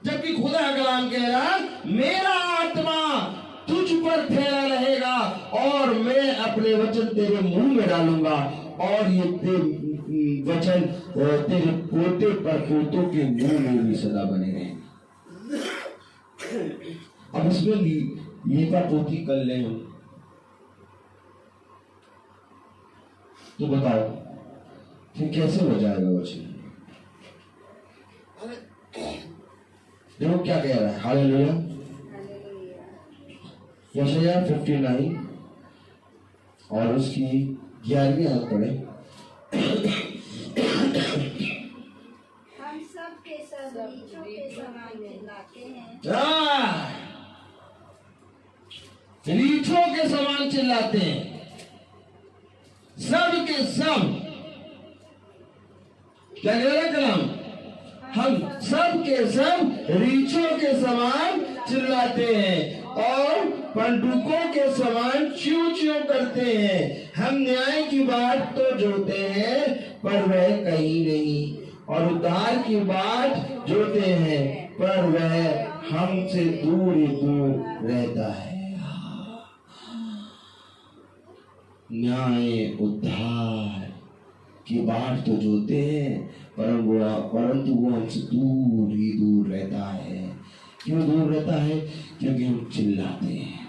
जबकि खुदा कलाम कह रहा मेरा आत्मा तुझ पर ठहरा रहेगा और मैं अपने वचन तेरे मुंह में डालूंगा और ये वचन तेरे पोते पर पोतों के मुंह में भी सदा बने रहेंगे। अब इसमें लीपा पोती कर ले तो बताओ फिर कैसे हो जाएगा वचन? देखो क्या कह रहा है, हालेलुया। यशायाह 59 और उसकी 11वीं आयत पढ़े। हम सब के सब रीछों के समान चिल्लाते हैं, रीछों के समान चिल्लाते हैं, सब के सब। क्या कह रहा कलाम? हम सब के सब रीछों के समान चिल्लाते हैं और पंडुकों के समान च्यू च्यू करते हैं। हम न्याय की बात तो जोते हैं पर वह कहीं नहीं, और उद्धार की बात जोते हैं पर वह हमसे दूर ही दूर रहता है। न्याय उद्धार की बात तो जोते हैं परंतु वो हमसे दूर ही दूर रहता है। क्यों दूर रहता है? क्योंकि हम चिल्लाते हैं।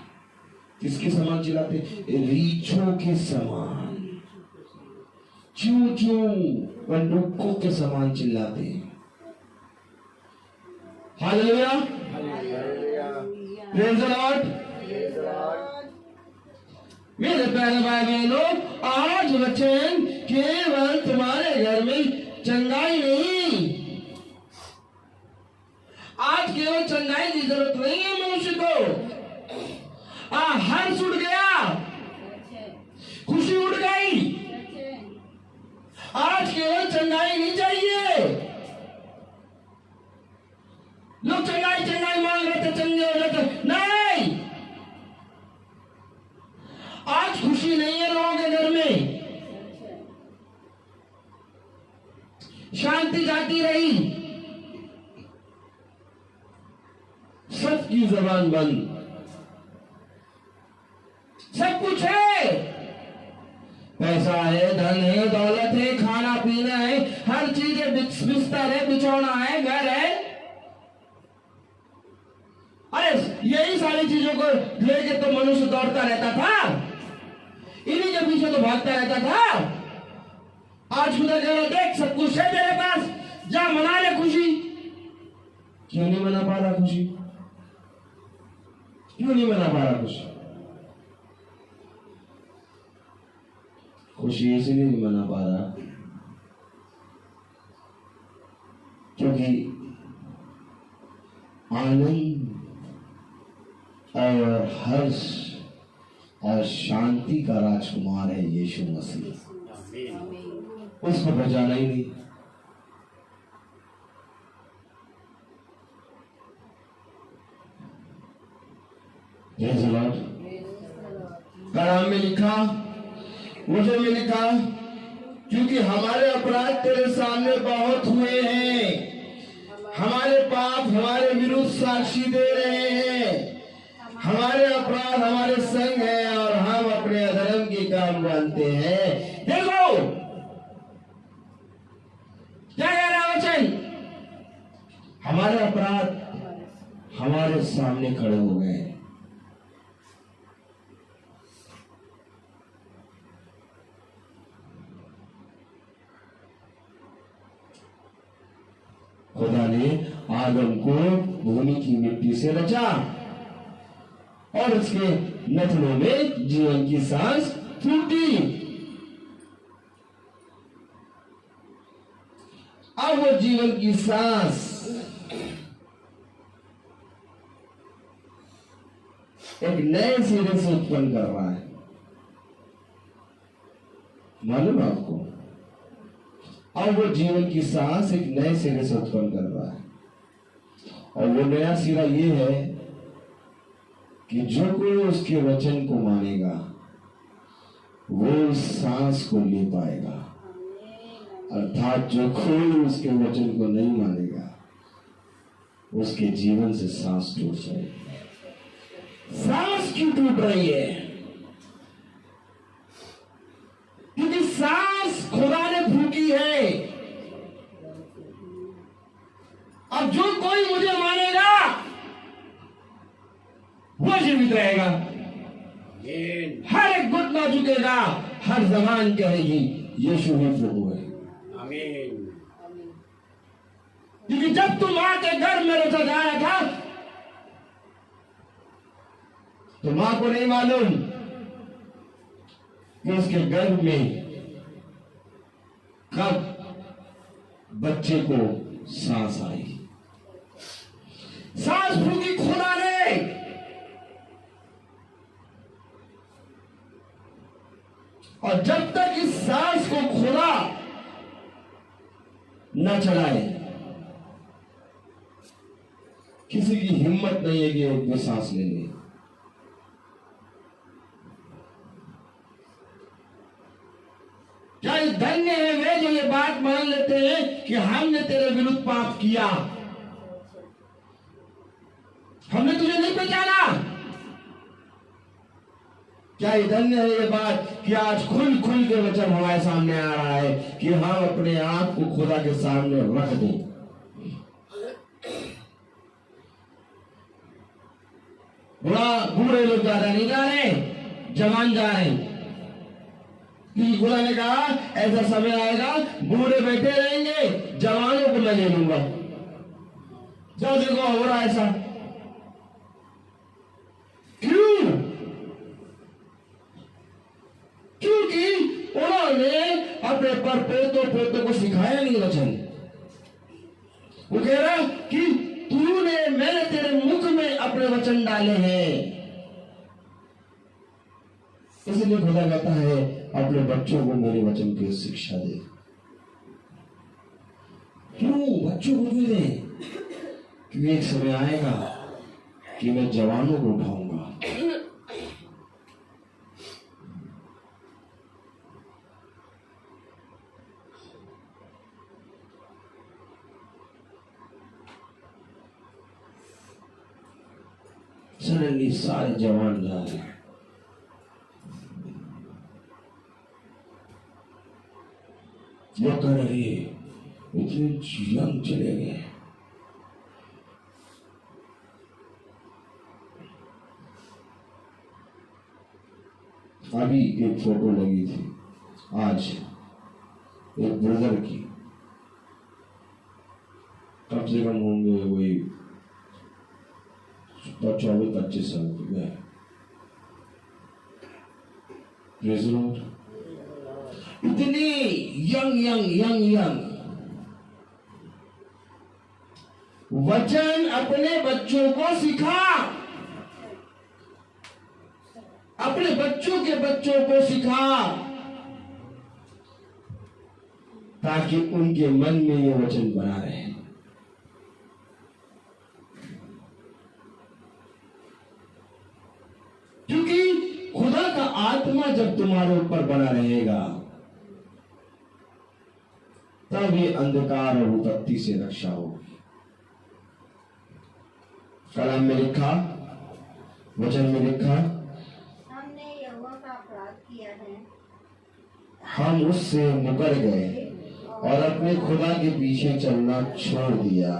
किसके समान चिल्लाते? रीछों के समान, च्यू च्यू पंडुकों के समान चिल्लाते हैं। Hallelujah, praise the Lord. मेरे प्यारे भाई बहनों, आज वचन केवल तुम्हारे घर में चंगाई नहीं, आज केवल चंगाई की जरूरत नहीं है मनुष्य को। हर्ष उड़ गया, खुशी उड़ गई। आज केवल चंगाई नहीं चाहिए। लोग चंगाई चंगाई मांग रहे थे, चंगे हो जाते, नहीं। आज खुशी नहीं है लोगों के घर में, शांति जाती रही, सबकी जबान बंद। सब कुछ है, पैसा है, धन है, दौलत है, खाना पीना है, हर चीज है, बिस्तर है, बिछौना है, घर है। अरे यही सारी चीजों को लेके तो मनुष्य दौड़ता रहता था, इन्हीं के पीछे तो भागता रहता था। आज खुदा कह रहा देख सब कुछ है तेरे पास, जा मना ले खुशी। क्यों नहीं मना पा रहा खुशी? क्यों नहीं मना पा रहा खुशी? खुशी इसलिए नहीं मना पा रहा क्योंकि आनंद और हर्ष और शांति का राजकुमार है यीशु मसीह। उस पर बजाना ही नहीं। कलाम में लिखा, वचन में लिखा, क्योंकि हमारे अपराध तेरे सामने बहुत हुए हैं, हमारे पाप हमारे विरुद्ध साक्षी दे रहे हैं, हमारे अपराध हमारे संग है और हम अपने अधर्म के काम जानते हैं। देखो क्या कह रहा वचन? हमारे अपराध हमारे सामने खड़े हो गए। खुदा ने आदम को भूमि की मिट्टी से रचा और उसके नथनों में जीवन की सांस फूटी। अब वो जीवन की सांस एक नए सिरे से उत्पन्न कर रहा है। मालूम है आपको? अब वो जीवन की सांस एक नए सिरे से उत्पन्न कर रहा है, और वो नया सिरा ये है कि जो कोई उसके वचन को मानेगा वो उस सांस को ले पाएगा, अर्थात जो कोई उसके वचन को नहीं मानेगा उसके जीवन से सांस टूट जाएगी। सांस क्यों टूट रही है? क्योंकि सांस खुदा ने फूकी है। अब जो कोई मुझे मानेगा वो जीवित रहेगा, हर एक घुटना झुकेगा, हर जबान कहेगी यीशु ही प्रभु है। आमीन। क्योंकि जब तुम मां के घर में रचा जाया था तो मां को नहीं मालूम कि उसके गर्भ में कब बच्चे को सांस आई। सांस फूकी खुदा ने, और जब तक इस सांस को खुदा न चढ़ाए किसी की हिम्मत नहीं है कि एक भी सांस ले ले। क्या धन्य है वे जो ये बात मान लेते हैं कि हमने तेरे विरुद्ध पाप किया, हमने तुझे नहीं पहचाना। क्या धन्य है ये बात कि आज खुल खुल के वचन हमारे सामने आ रहा है कि हम अपने आप को खुदा के सामने रख दें। बूढ़े लोग ज्यादा नहीं जा रहे, जवान जा रहे हैं, क्योंकि खुदा ने कहा ऐसा समय आएगा बूढ़े बैठे रहेंगे, जवानों को मैं ले लूंगा। जो देखो हो रहा है ऐसा। क्यों? क्योंकि उन्होंने अपने पोतों को सिखाया नहीं वचन। वो कह रहा कि मैंने तेरे मुख में अपने वचन डाले हैं, इसलिए खुदा कहता है अपने बच्चों को मेरे वचन की शिक्षा दे। क्यों बच्चों को क्यों दे? क्योंकि एक समय आएगा कि मैं जवानों को उठाऊंगा। सडनली सारे जवान जा रहे हैं, वो कर रही है, इतने यंग चले गए। अभी एक फोटो लगी थी आज एक ब्रदर की, कम से कम होंगे वही 24-25 साल की है। इतनी यंग वचन अपने बच्चों को सिखा, अपने बच्चों के बच्चों को सिखा, ताकि उनके मन में ये वचन बना रहे। क्योंकि खुदा का आत्मा जब तुम्हारे ऊपर बना रहेगा तब ये अंधकार और विपत्ति से रक्षा होगी। कलाम में लिखा, वचन में लिखा, हमने यहोवा का अपराध किया है, हम उससे मुकर गए और अपने खुदा के पीछे चलना छोड़ दिया।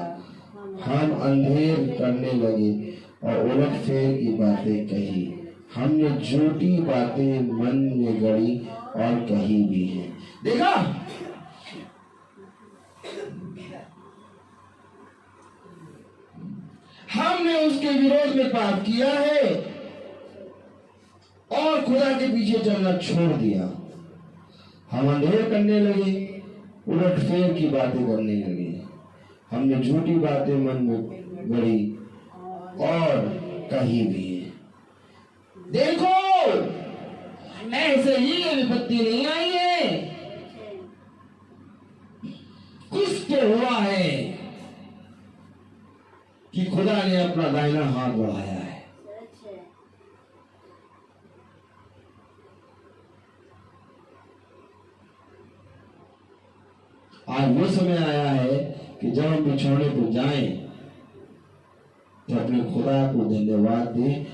हम अंधेर करने लगे और उलट फेर की बातें कही। हमने झूठी बातें मन में गढ़ी और कही भी है। देखा, हमने उसके विरोध में पाप किया है और खुदा के पीछे चलना छोड़ दिया। हम अंधेर करने लगे, उलट फेर की बातें करने लगे। हमने झूठी बातें मन में गढ़ी और कही भी है। देखो, ऐसे ही विपत्ति नहीं आई है। हुआ है कि खुदा ने अपना दाहिना हाथ बढ़ाया है। आज वो समय आया है कि जब हम बिछौने पर जाएं तो अपने खुदा को धन्यवाद दें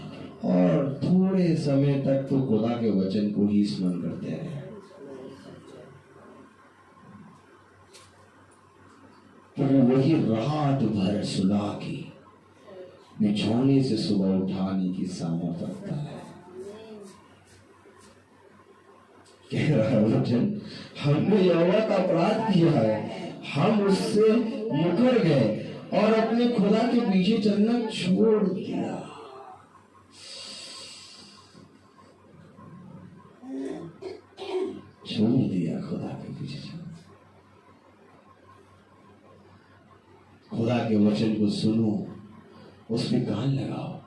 और थोड़े समय तक तो खुदा के वचन को ही स्मरण करते रहें, क्योंकि वही रात भर सुला के बिछौने से सुबह उठाने की सामर्थ रखता है। कह रहा है वचन, हमने यहोवा का अपराध किया है, हम उससे मुकर गए और अपने खुदा के पीछे चलना छोड़ दिया। छोड़ दिया खुदा के पीछे चलना। खुदा के वचन को सुनो, उस पर कान लगाओ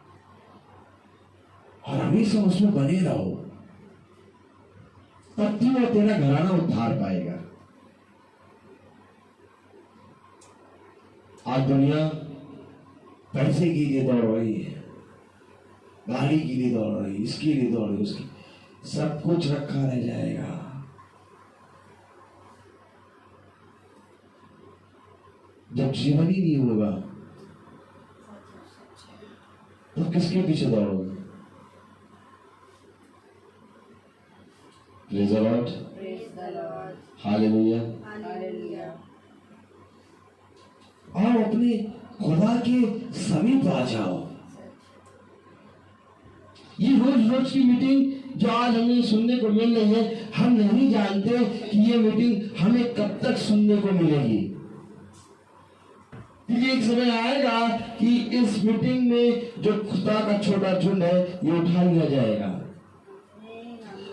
और हमेशा उसमें बने रहो, तब तो तेरा घराना उद्धार पाएगा। आज दुनिया पैसे के लिए दौड़ रही है, गाड़ी के लिए दौड़ रही है, इसके लिए दौड़ रही है, उसकी सब कुछ रखा रह जाएगा। जब जीवन ही नहीं होगा तो किसके पीछे दौड़ोगे? Praise the Lord. हालेलुया। आओ अपने खुदा के समीप आ जाओ। ये रोज रोज की मीटिंग जो आज हमें सुनने को मिल रही है, हम नहीं जानते कि ये मीटिंग हमें कब तक सुनने को मिलेगी। क्योंकि एक समय आएगा कि इस मीटिंग में जो खुदा का छोटा झुंड है ये उठा लिया जाएगा,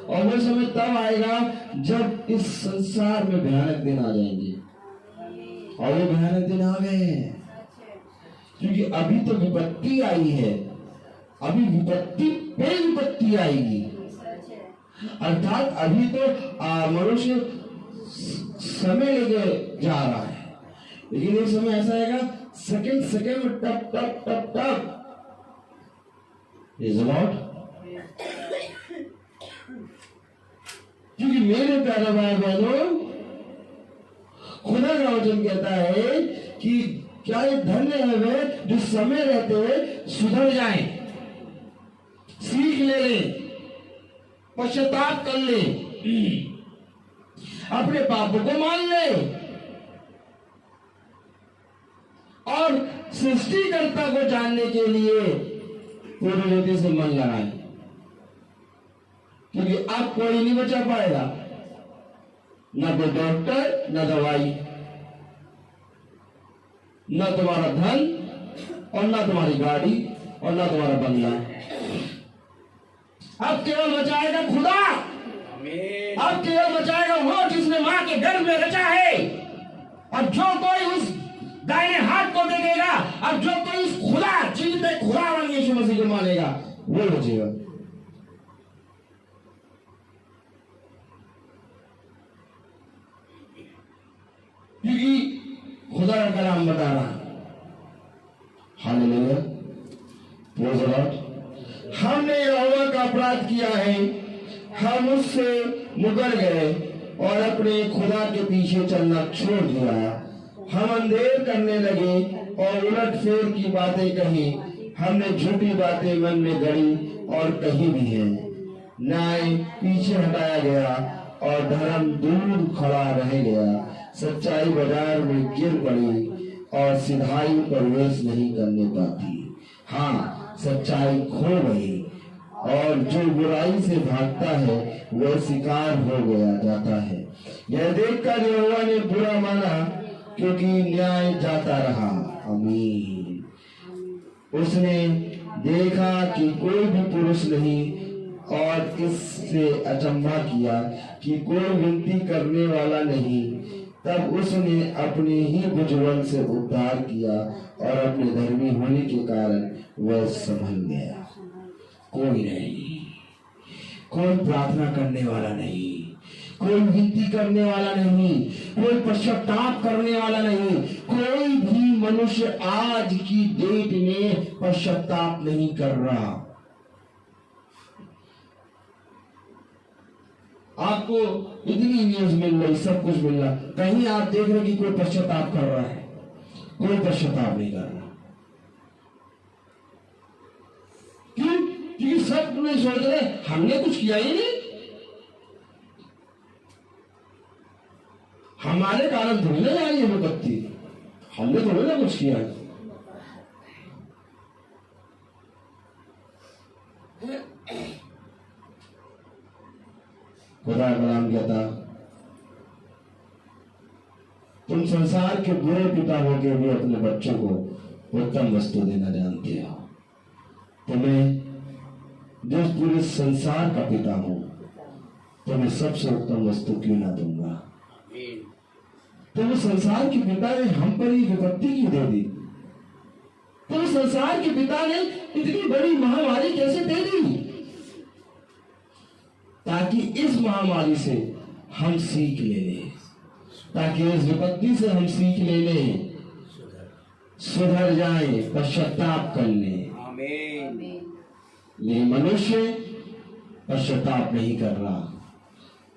और वो समय तब आएगा जब इस संसार में भयानक दिन आ जाएंगे, और ये भयानक दिन आ गए हैं। क्योंकि अभी तो विपत्ति आई है, अभी विपत्ति पे विपत्ति आएगी, अर्थात अभी तो मनुष्य समय लेके जा रहा है, लेकिन एक समय ऐसा आएगा सेकंड सेकंड में टप टप टप टप। Praise the Lord. क्योंकि मेरे प्यारे भाई बहनों, खुदा का वचन कहता है कि क्या ये धन्य है वे जो समय रहते हुए सुधर जाएं, सीख ले लें, पश्चाताप कर ले, अपने पापों को मान ले और सृष्टिकर्ता को जानने के लिए पूरे हृदय से मन लगाएं। क्योंकि अब कोई नहीं बचा पाएगा, न कोई डॉक्टर, न दवाई, न तुम्हारा धन, और न तुम्हारी गाड़ी, और न तुम्हारा बंगला। अब केवल बचाएगा खुदा, अब केवल बचाएगा वो जिसने मां के गर्भ में रचा है। अब जो कोई उस दाहिने हाथ को देखेगा, अब जो कोई उस खुदा जीवित खुदा वाले यीशु मसीह को मानेगा, वो बचेगा। क्योंकि खुदा का कलाम बता रहा, हालेलुया, प्रेज़ द लॉर्ड। हमने यहोवा का अपराध किया है, हम उससे मुकर गए और अपने खुदा के पीछे चलना छोड़ दिया। हम अंधेर करने लगे और उलट फेर की बातें कही, हमने झूठी बातें मन में गढ़ी और कही भी है। न्याय पीछे हटाया गया और धर्म दूर खड़ा रह गया। सच्चाई बाजार में गिर पड़ी और सिधाई प्रवेश नहीं करने पाती। हाँ, सच्चाई खो गई और जो बुराई से भागता है वह शिकार हो गया जाता है। यह देखकर यहोवा ने बुरा माना, क्योंकि न्याय जाता रहा। आमीन। उसने देखा कि कोई भी पुरुष नहीं, और इससे अचंभा किया कि कोई विनती करने वाला नहीं। तब उसने अपने ही भुजबल से उद्धार किया और अपने धर्मी होने के कारण वह संभल गया। कोई नहीं, कोई प्रार्थना करने वाला नहीं, कोई विनती करने वाला नहीं, कोई पश्चाताप करने वाला नहीं। कोई भी मनुष्य आज की डेट में पश्चाताप नहीं कर रहा। आपको इतनी न्यूज मिल रही, सब कुछ मिल रहा, कहीं आप देख रहे कि कोई पश्चाताप कर रहा है? कोई पश्चाताप नहीं कर रहा। क्यों? क्योंकि सब लोग सोच रहे हमने कुछ किया ही नहीं, हमारे कारण थोड़ी ना आई है विपत्ति, हमने थोड़ी ना कुछ किया। खुदा कलाम कहता, तुम संसार के बुरे पिता होकर भी अपने बच्चों को उत्तम वस्तु देना जानते हो। तुम्हें जो पूरे संसार का पिता हूं, तुम्हें सबसे उत्तम वस्तु क्यों ना दूंगा। तो संसार के पिता ने हम पर ही विपत्ति क्यों दे दी? तो संसार के पिता ने इतनी बड़ी महामारी कैसे दे दी? ताकि इस महामारी से हम सीख ले लें, ताकि इस विपत्ति से हम सीख ले लें, सुधर जाएं, पश्चाताप कर लें। लेकिन मनुष्य पश्चाताप नहीं कर रहा,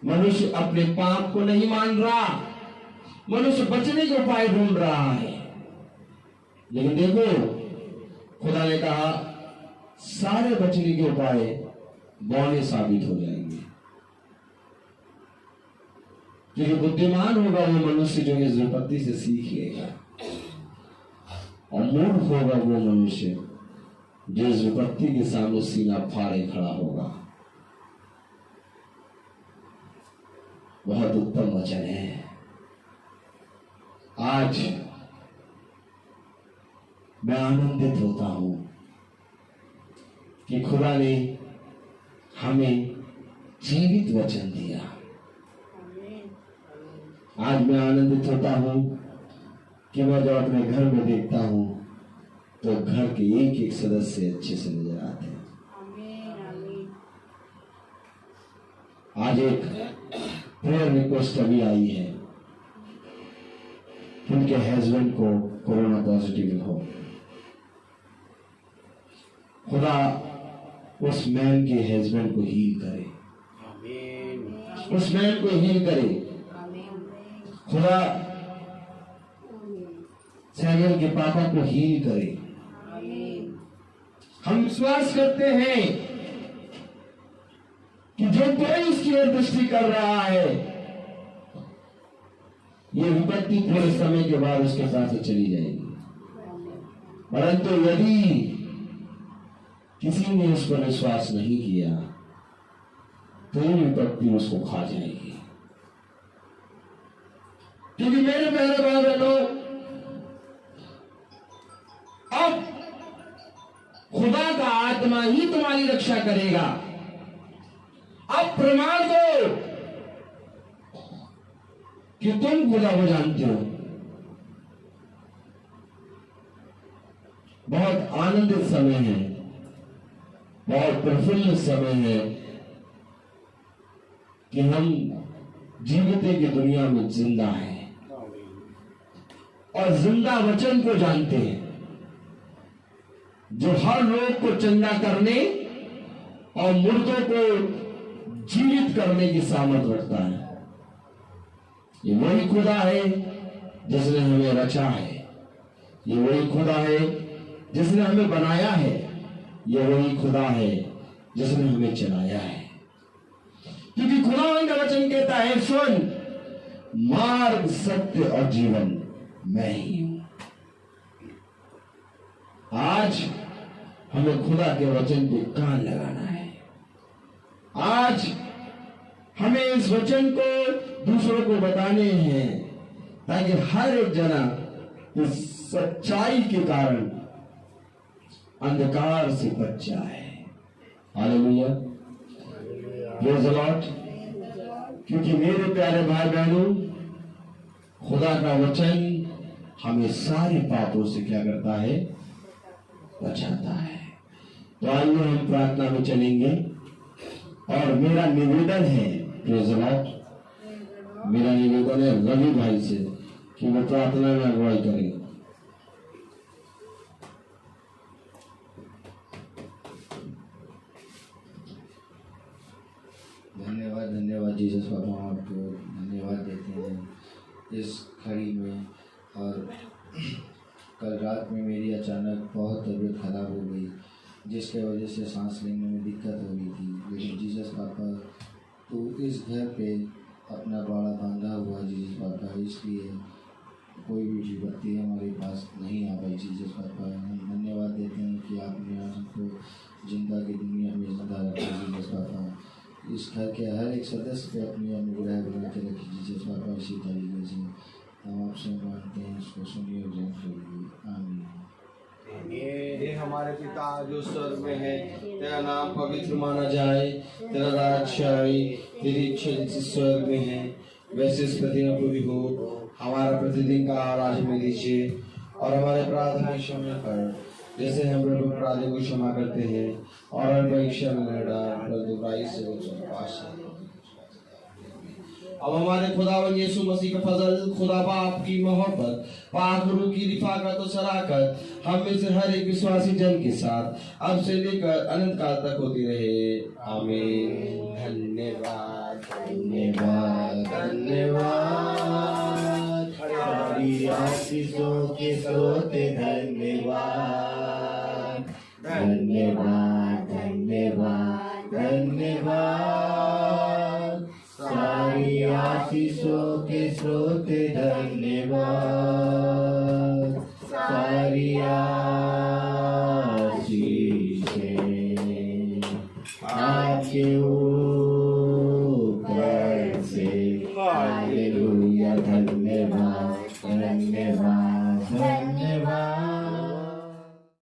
मनुष्य अपने पाप को नहीं मान रहा, मनुष्य बचने के उपाय ढूंढ रहा है। लेकिन देखो, खुदा ने कहा सारे बचने के उपाय बौने साबित हो जाएंगे। क्योंकि बुद्धिमान होगा वो मनुष्य जो इस विपत्ति से सीख लेगा, और मूर्ख होगा वो मनुष्य जो इस विपत्ति के सामने सीना फाड़े खड़ा होगा। बहुत उत्तम वचन है। आज मैं आनंदित होता हूं कि खुदा ने हमें जीवित वचन दिया। आज मैं आनंदित होता हूं कि मैं जब अपने घर में देखता हूं तो घर के एक एक सदस्य अच्छे से नजर आते हैं। आज एक प्रेयर रिक्वेस्ट अभी आई है, उनके हस्बैंड को कोरोना पॉजिटिव हो। खुदा उस मैन के हस्बैंड को हील करे, उस मैन को हील करे। खुदा सैमुअल के पापा को हील करे। हम विश्वास करते हैं कि जो कोई इसकी ओर दृष्टि कर रहा है, ये विपत्ति थोड़े समय के बाद उसके साथ से चली जाएगी। परंतु यदि किसी ने उस पर विश्वास नहीं किया तो ये विपत्ति उसको खा जाएगी। क्योंकि मेरे प्यारे भाई बहनों, अब खुदा का आत्मा ही तुम्हारी रक्षा करेगा। अब प्रमाण दो कि तुम खुदा को जानते हो। बहुत आनंदित समय है, बहुत प्रफुल्ल समय है कि हम जीविते की दुनिया में जिंदा हैं और जिंदा वचन को जानते हैं, जो हर रोग को चंगा करने और मुर्दों को जीवित करने की सामर्थ्य रखता है। ये वही खुदा है जिसने हमें रचा है, ये वही खुदा है जिसने हमें बनाया है, ये वही खुदा है जिसने हमें चलाया है। क्योंकि खुदावंद का वचन कहता है, सुन, मार्ग, सत्य और जीवन मैं ही हूं। आज हमें खुदा के वचन पे कान लगाना है। आज हमें इस वचन को दूसरों को बताने हैं, ताकि हर एक जना इस सच्चाई के कारण अंधकार से बच जाए। Hallelujah, praise the Lord. क्योंकि मेरे प्यारे भाई बहनों, खुदा का वचन हमें सारे पापों से क्या करता है? बचाता है। तो आइए हम प्रार्थना में चलेंगे, और मेरा निवेदन है, प्रेज़ द लॉर्ड, मेरा निवेदन है रवि भाई से कि वो प्रार्थना में अगुवाई करें। धन्यवाद जीसस बाबा, आपको धन्यवाद देते हैं इस घड़ी में। और कल रात में मेरी अचानक बहुत तबीयत खराब हो गई, जिसके वजह से सांस लेने में दिक्कत हो रही थी। लेकिन जीसस पापा, तो इस घर पे अपना बाड़ा बांधा हुआ जीसस पापा, इसलिए कोई भी विपत्ति हमारे पास नहीं आ पाई जीसस पापा। हम धन्यवाद देते हैं कि आपने हमको जिंदा की दुनिया में जिंदा रखा जीसस पापा। इस घर के हर एक सदस्य पे अपनी अनुग्रह बना के रखी जीसस पापा। इसी तरीके से हम आपसे मांगते हैं, इसको सुनिए और ग्रहण करिए। आमीन। ये हमारे पिता जो स्वर्ग में है, तेरा नाम पवित्र माना जाए, तेरा राज्य आए, तेरी इच्छा जैसे स्वर्ग में है वैसे इस पृथ्वी में पूरी हो। हमारा प्रतिदिन का आहार आज हमें दीजिए और हमारे अपराध क्षमा कर, जैसे हम प्रभु अपराधी को क्षमा करते हैं, और हमें परीक्षा में न डाल परंतु बुराई से बचाओ। अब हमारे खुदावन यीशु मसीह का फजल, खुदा बाप की मोहब्बत, पाक रूह की रिफाकत और शराकत हम में से हर एक विश्वासी जन के साथ अब से लेकर अनंत काल तक होती रहे। आमीन। धन्यवाद धन्यवाद धन्यवाद। हमारी आशीषों के स्रोत धन्यवाद धन्यवाद।